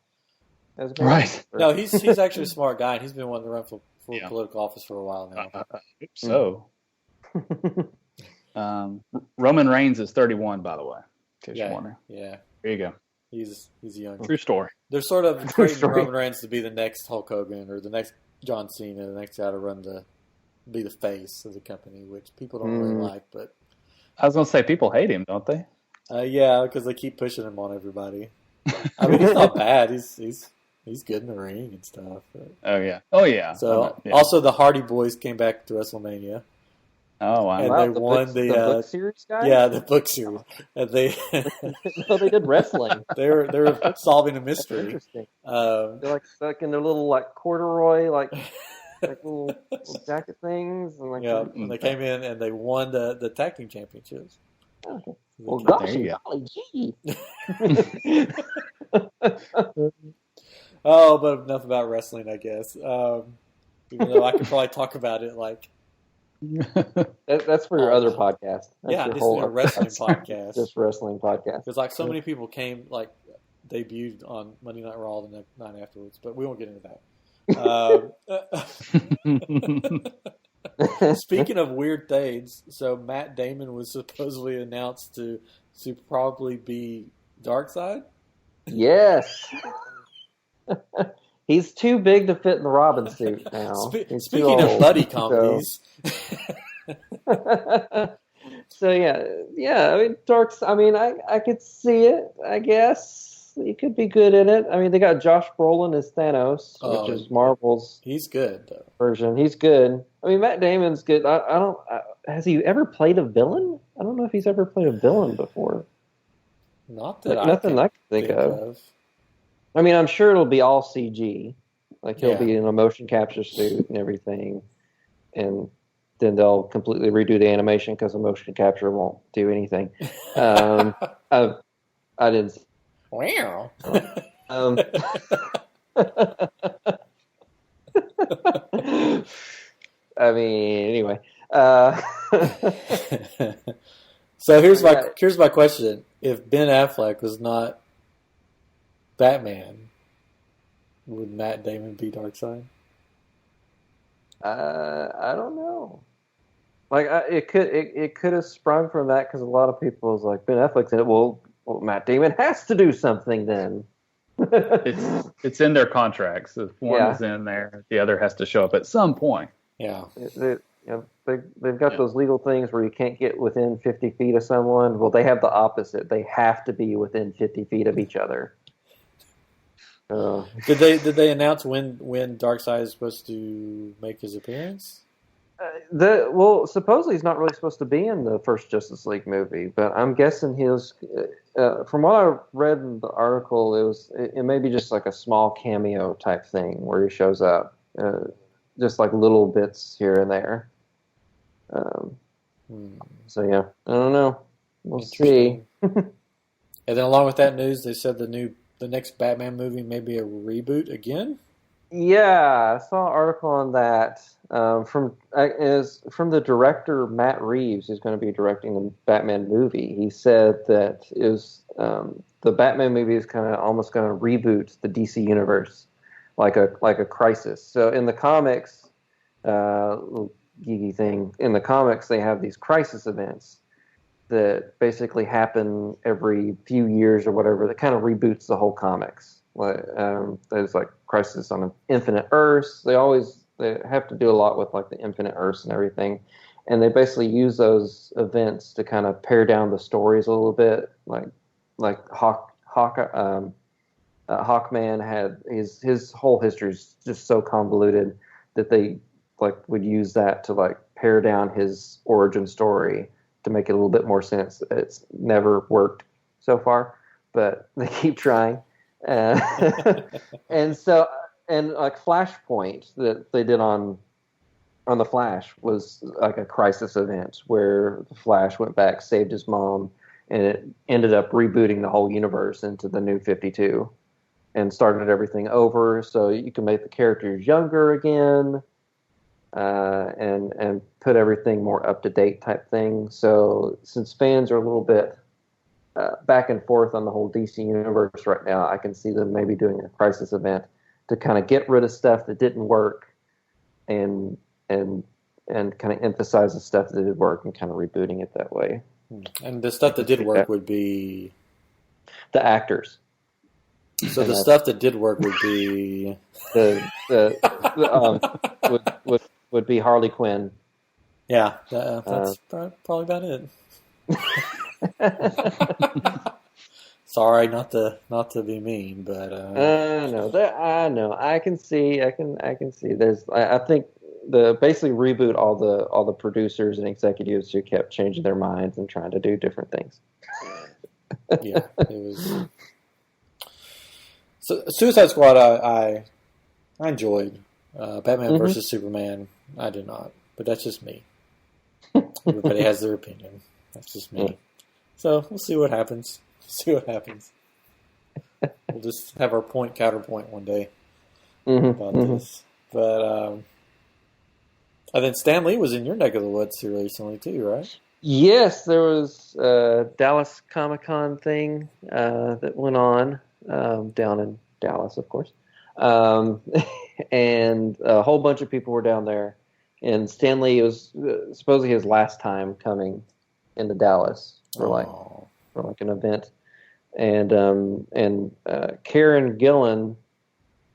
Right. No, he's actually a smart guy, and he's been wanting to run for political office for a while now. So, Roman Reigns is 31, by the way. In case you're wondering. Yeah. There you go. He's young. True story. They're sort of trading Roman Reigns to be the next Hulk Hogan or the next John Cena, the next guy to be the face of the company, which people don't really like. But I was going to say, people hate him, don't they? Yeah, because they keep pushing him on everybody. I mean, he's not bad. He's good in the ring and stuff. But. Oh yeah. So also the Hardy Boys came back to WrestleMania. Oh wow! And they won the book series, guys. Yeah, the book series. And they no, they did wrestling. they were solving a mystery. Interesting. They're like in their little corduroy like little jacket things and and they came in and they won the tag team championships. Okay. Well, gosh, golly gee. Oh, but enough about wrestling, I guess. Even though I could probably talk about it like That's for your other podcast. That's this is a wrestling podcast. Just wrestling podcast. Because like so many people debuted on Monday Night Raw the next night afterwards, but we won't get into that. Speaking of weird things, so Matt Damon was supposedly announced to probably be Darkseid. Yes. He's too big to fit in the Robin suit now. Speaking of buddy comedies. So yeah. I mean, I could see it. I guess he could be good in it. I mean, they got Josh Brolin as Thanos, which is Marvel's. He's good though. Version. He's good. I mean, Matt Damon's good. Has he ever played a villain? I don't know if he's ever played a villain before. Not that nothing I can think of. I mean, I'm sure it'll be all CG. Like he'll be in a motion capture suit and everything, and then they'll completely redo the animation because the motion capture won't do anything. I didn't. Wow. I mean, anyway. So here's my question: if Ben Affleck was not Batman, would Matt Damon be Darkseid? I don't know. Like it could have sprung from that because a lot of people was like Ben Affleck's in it. Well, Matt Damon has to do something then. It's in their contracts. If one is in there, the other has to show up at some point. Yeah. They've got those legal things where you can't get within 50 feet of someone. Well, they have the opposite. They have to be within 50 feet of each other. Did they announce when Darkseid is supposed to make his appearance? Supposedly he's not really supposed to be in the first Justice League movie, but I'm guessing from what I read in the article, it may be just like a small cameo type thing where he shows up, just like little bits here and there. So yeah, I don't know. We'll see. And then along with that news, they said the next Batman movie may be a reboot again. Yeah, I saw an article on that from the director Matt Reeves, who's going to be directing the Batman movie. He said that the Batman movie is kind of almost going to reboot the DC universe, like a crisis. So in the comics, geeky thing, in the comics they have these crisis events that basically happen every few years or whatever. That kind of reboots the whole comics. There's like Crisis on Infinite Earths. They have to do a lot with like the Infinite Earths and everything, and they basically use those events to kind of pare down the stories a little bit. Like Hawkman had his whole history is just so convoluted that they would use that to pare down his origin story to make it a little bit more sense. It's never worked so far, but they keep trying. And Flashpoint that they did on the Flash was like a crisis event where the Flash went back, saved his mom, and it ended up rebooting the whole universe into the New 52 and started everything over. So you can make the characters younger again, and put everything more up to date type thing. So since fans are a little bit back and forth on the whole DC universe right now, I can see them maybe doing a crisis event to kind of get rid of stuff that didn't work and kind of emphasize the stuff that did work and kind of rebooting it that way. And the stuff that did work would be the actors. So the stuff that did work would be would be Harley Quinn. Yeah, that's probably about it. Sorry, not to be mean, but I know. I can see. There's. I think basically reboot all the producers and executives who kept changing their minds and trying to do different things. Yeah, it was. So Suicide Squad, I enjoyed. Batman versus Superman, I did not, but that's just me. Everybody has their opinion. That's just me. So we'll see what happens. We'll just have our counterpoint one day about this. But And then Stan Lee was in your neck of the woods here recently too, right? Yes, there was a Dallas Comic-Con thing that went on down in Dallas, of course. And a whole bunch of people were down there. And Stan Lee, it was supposedly his last time coming into Dallas for an event. And Karen Gillan,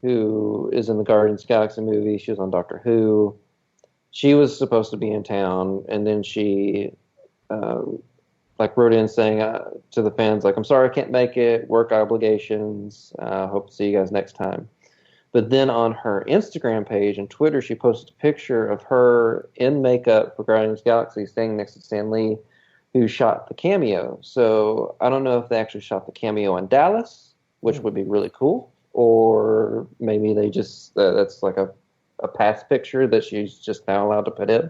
who is in the Guardians of the Galaxy movie, she was on Doctor Who. She was supposed to be in town, and then she wrote in saying to the fans, like, I'm sorry I can't make it, work obligations, hope to see you guys next time. But then on her Instagram page and Twitter, she posted a picture of her in makeup for Guardians of the Galaxy standing next to Stan Lee, who shot the cameo. So I don't know if they actually shot the cameo in Dallas, which would be really cool, or maybe they just, that's like a past picture that she's just now allowed to put in.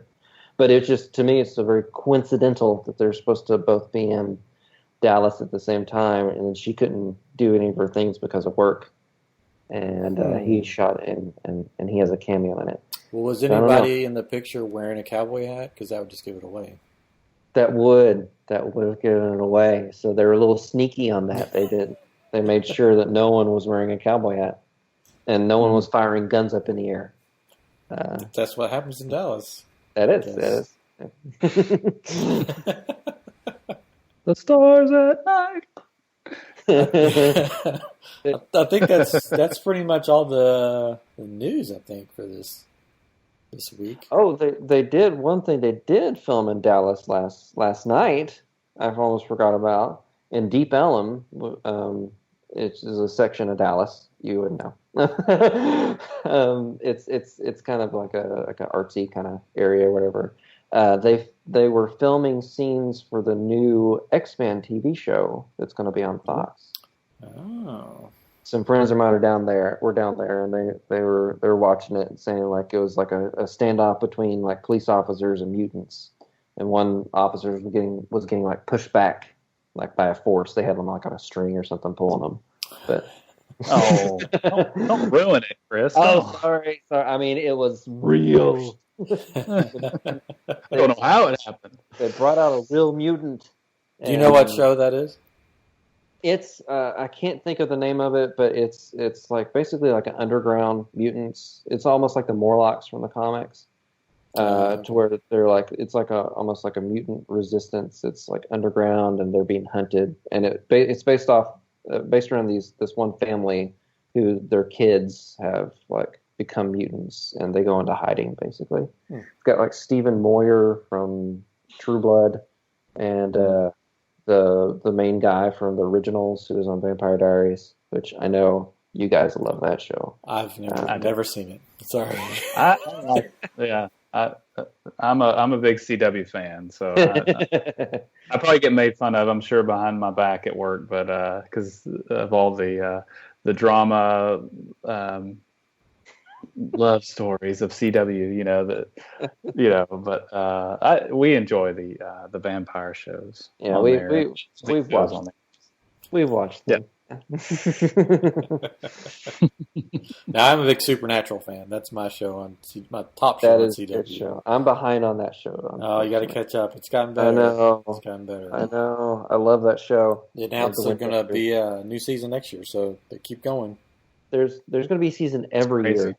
But it's just, to me, it's so very coincidental that they're supposed to both be in Dallas at the same time, and she couldn't do any of her things because of work. And he shot in, and he has a cameo in it. Well, was anybody in the picture wearing a cowboy hat? Because that would just give it away. That would have given it away. So they were a little sneaky on that. They made sure that no one was wearing a cowboy hat, and no one was firing guns up in the air. That's what happens in Dallas. That is. The stars at night. I think that's pretty much all the news, I think, for this week. Oh, they did one thing. They did film in Dallas last night. I've almost forgot about in Deep Ellum. It's a section of Dallas. You would know. It's kind of like an artsy kind of area, or whatever. They were filming scenes for the new X-Men TV show that's going to be on Fox. Oh. Some friends of mine were down there, and they were watching it and saying like it was like a standoff between like police officers and mutants, and one officer was getting like pushed back like by a force. They had them like on a string or something pulling them, but. Oh, don't ruin it, Chris. Oh, sorry. I mean, it was real. I don't know how it happened. They brought out a real mutant. Do you know what show that is? It's I can't think of the name of it, but it's like basically like an underground mutants. It's almost like the Morlocks from the comics, to where they're like it's like almost like a mutant resistance. It's like underground and they're being hunted, and it's based around this one family who their kids have like become mutants and they go into hiding basically. It's got like Stephen Moyer from True Blood and the main guy from the originals who was on Vampire Diaries, which I know you guys love that show. I've never seen it. Sorry. I'm a big CW fan, so I probably get made fun of, I'm sure, behind my back at work, but because of all the drama, love stories of CW, but we enjoy the vampire shows. Yeah, we've watched them. Now I'm a big Supernatural fan. That's my show on my top show that on is CW. a good show. I'm behind on that show. Oh, you got to catch up. It's gotten better. I know. It's gotten better. I know. I love that show. They announced there's going to be a new season next year, so they keep going. There's going to be a season every year.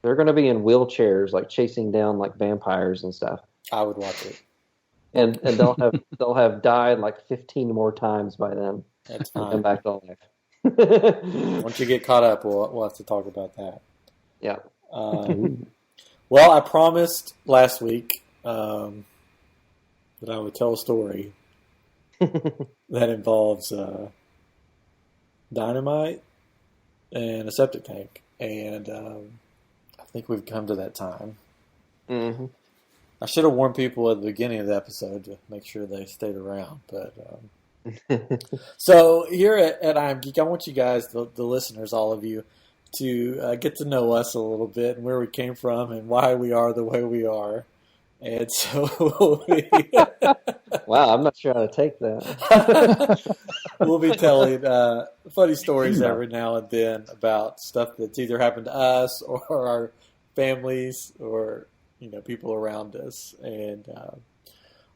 They're going to be in wheelchairs, like chasing down like vampires and stuff. I would watch it. And they'll have died like 15 more times by then. That's and fine. come back to life. Once you get caught up, we'll have to talk about that. Yeah. Well, I promised last week that I would tell a story that involves dynamite and a septic tank, and I think we've come to that time. Mm-hmm. I should have warned people at the beginning of the episode to make sure they stayed around, but. So here at I'm Geek, I want you guys, the listeners, all of you, to get to know us a little bit and where we came from and why we are the way we are. And so wow, I'm not sure how to take that. We'll be telling funny stories every now and then about stuff that's either happened to us or our families or people around us. And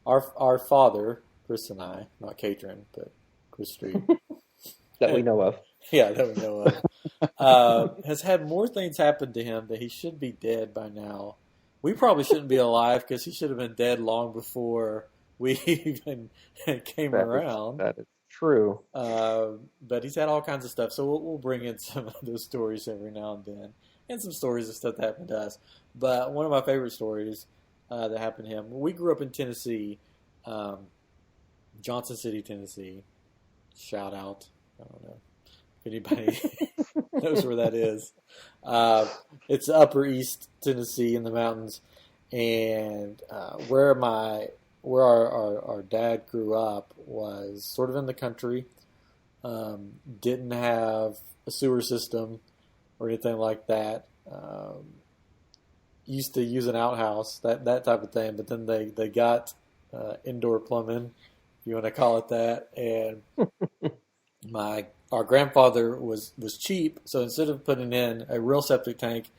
our father, Chris and I, not Katrin, but Chris Street. That we know of. Yeah, that we know of. Has had more things happen to him that he should be dead by now. We probably shouldn't be alive because he should have been dead long before we even came around. That is true. But he's had all kinds of stuff. So we'll bring in some of those stories every now and then. And some stories of stuff that happened to us. But one of my favorite stories that happened to him, we grew up in Tennessee, Johnson City, Tennessee. Shout out. I don't know if anybody knows where that is. It's Upper East Tennessee in the mountains. And where our dad grew up was sort of in the country. Didn't have a sewer system or anything like that. Used to use an outhouse, that type of thing, but then they got indoor plumbing, if you want to call it that. And our grandfather was cheap, so instead of putting in a real septic tank,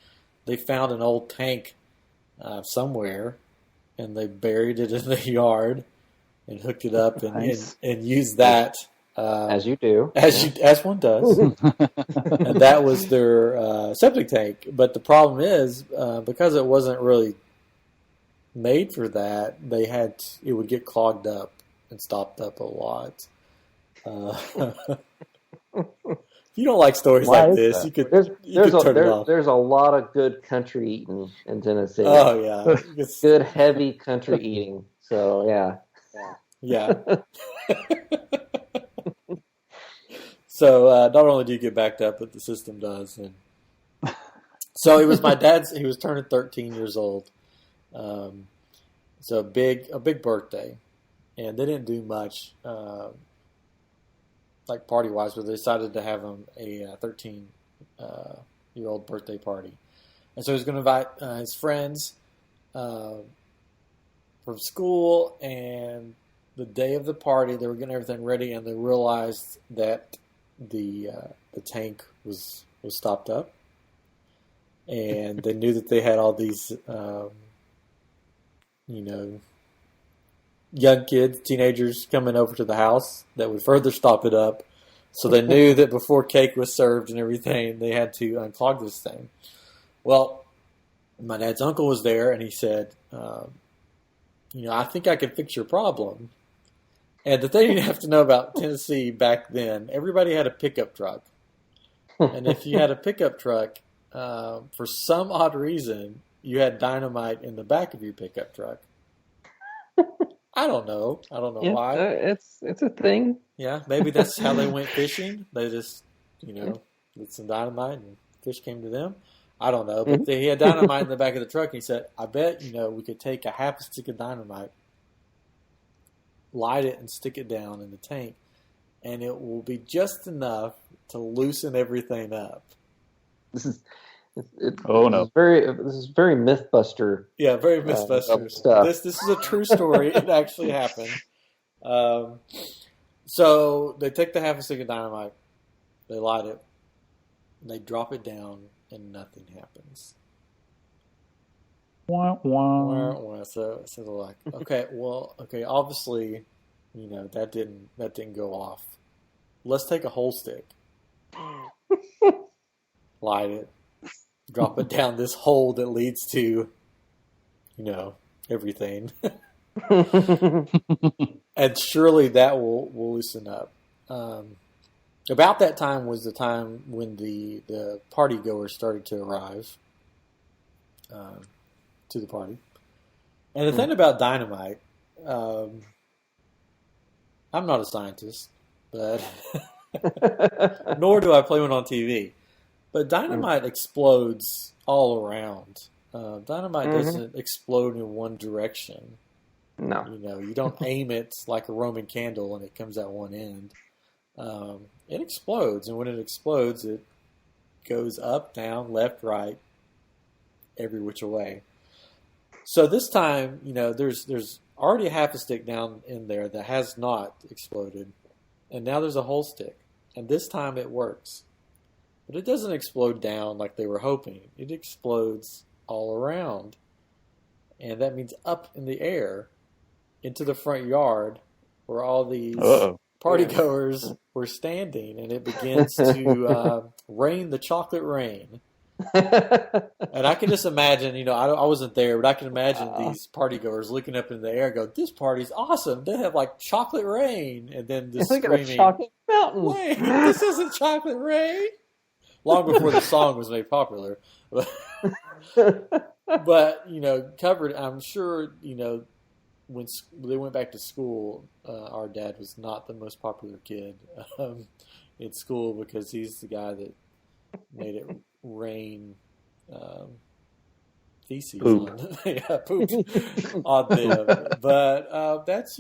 they found an old tank somewhere, and they buried it in the yard and hooked it up and used that. As you do. As one does. And that was their septic tank. But the problem is, because it wasn't really made for that, it would get clogged up and stopped up a lot. You don't like stories like this. You could turn it off. There's a lot of good country eating in Tennessee. Oh, yeah. Good, heavy country eating. So, yeah. Yeah. So not only do you get backed up, but the system does. And so it was my dad's. He was turning 13 years old. So a big birthday, and they didn't do much like party wise, but they decided to have him a 13-year-old birthday party. And so he was going to invite his friends from school. And the day of the party, they were getting everything ready, and they realized that the tank was stopped up, and they knew that they had all these young kids, teenagers coming over to the house that would further stop it up. So they knew that before cake was served and everything, they had to unclog this thing. Well, my dad's uncle was there, and he said, I think I can fix your problem. And the thing you have to know about Tennessee back then, everybody had a pickup truck. And if you had a pickup truck, for some odd reason, you had dynamite in the back of your pickup truck. I don't know why. It's a thing. Yeah, maybe that's how they went fishing. They just, lit some dynamite and fish came to them. I don't know. But he had dynamite in the back of the truck, and he said, I bet, we could take a half a stick of dynamite, light it, and stick it down in the tank, and it will be just enough to loosen everything up. This is This is very Mythbuster. Yeah, very Mythbuster stuff. This is a true story. It actually happened. So they take the half a stick of dynamite, they light it, and they drop it down, and nothing happens. Wah, wah. So they're like, okay, obviously, that didn't go off. Let's take a whole stick, light it, drop it down this hole that leads to, everything, and surely that will loosen up. About that time was the time when the party goers started to arrive. To the party. And the thing about dynamite, I'm not a scientist, but nor do I play one on TV. But dynamite explodes all around. Dynamite doesn't explode in one direction. No. You don't aim it like a Roman candle and it comes out one end. It explodes, and when it explodes, it goes up, down, left, right, every which way. So this time, there's already a half a stick down in there that has not exploded, and now there's a whole stick, and this time it works. But it doesn't explode down like they were hoping. It explodes all around. and that means up in the air into the front yard where all these party goers were standing, and it begins to rain the chocolate rain. And I can just imagine, I wasn't there, but I can imagine these party goers looking up in the air and go, this party's awesome. They have like chocolate rain. And then just screaming, chocolate mountain. Wait, this isn't chocolate rain. Long before the song was made popular. But, covered, I'm sure, when they went back to school, our dad was not the most popular kid in school because he's the guy that made it rain feces poop. Poop on them. But that's,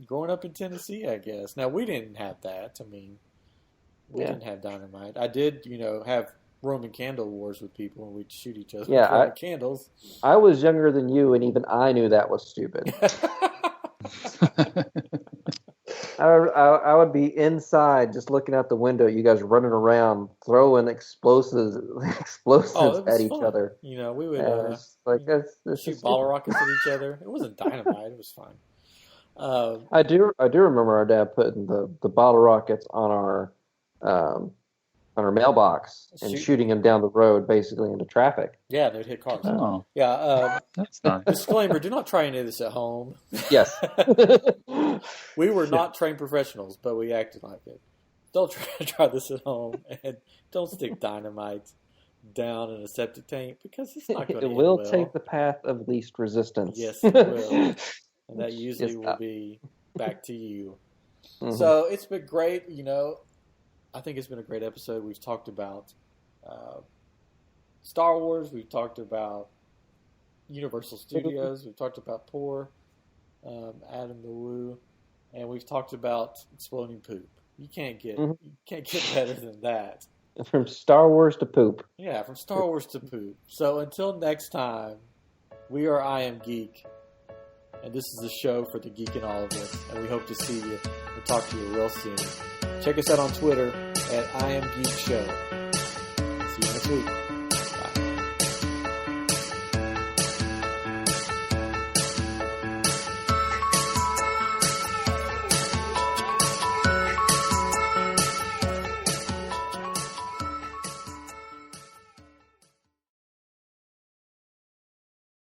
growing up in Tennessee, I guess. Now, we didn't have that. I mean, we didn't have dynamite. I did, have Roman candle wars with people, and we'd shoot each other with Roman candles. I was younger than you, and even I knew that was stupid. I would be inside just looking out the window, you guys running around throwing explosives at each other. We would shoot bottle rockets at each other. It wasn't dynamite. It was fine. I do remember our dad putting the bottle rockets on our mailbox and shooting them down the road, basically into traffic. Yeah, they'd hit cars. Oh, yeah. That's nice. Disclaimer: do not try any of this at home. Yes. We were not trained professionals, but we acted like it. Don't try this at home, and don't stick dynamite down in a septic tank because it's not going to. It will take the path of least resistance. Yes, it will, and that usually will be back to you. Mm-hmm. So it's been great. I think it's been a great episode. We've talked about Star Wars. We've talked about Universal Studios. We've talked about poor Adam the Woo, and we've talked about exploding poop. You can't get better than that. From Star Wars to poop. Yeah, from Star Wars to poop. So until next time, we are I Am Geek, and this is the show for the geek in all of us. And we hope to see you and talk to you real soon. Check us out on Twitter at I Am Geek Show. See you next week.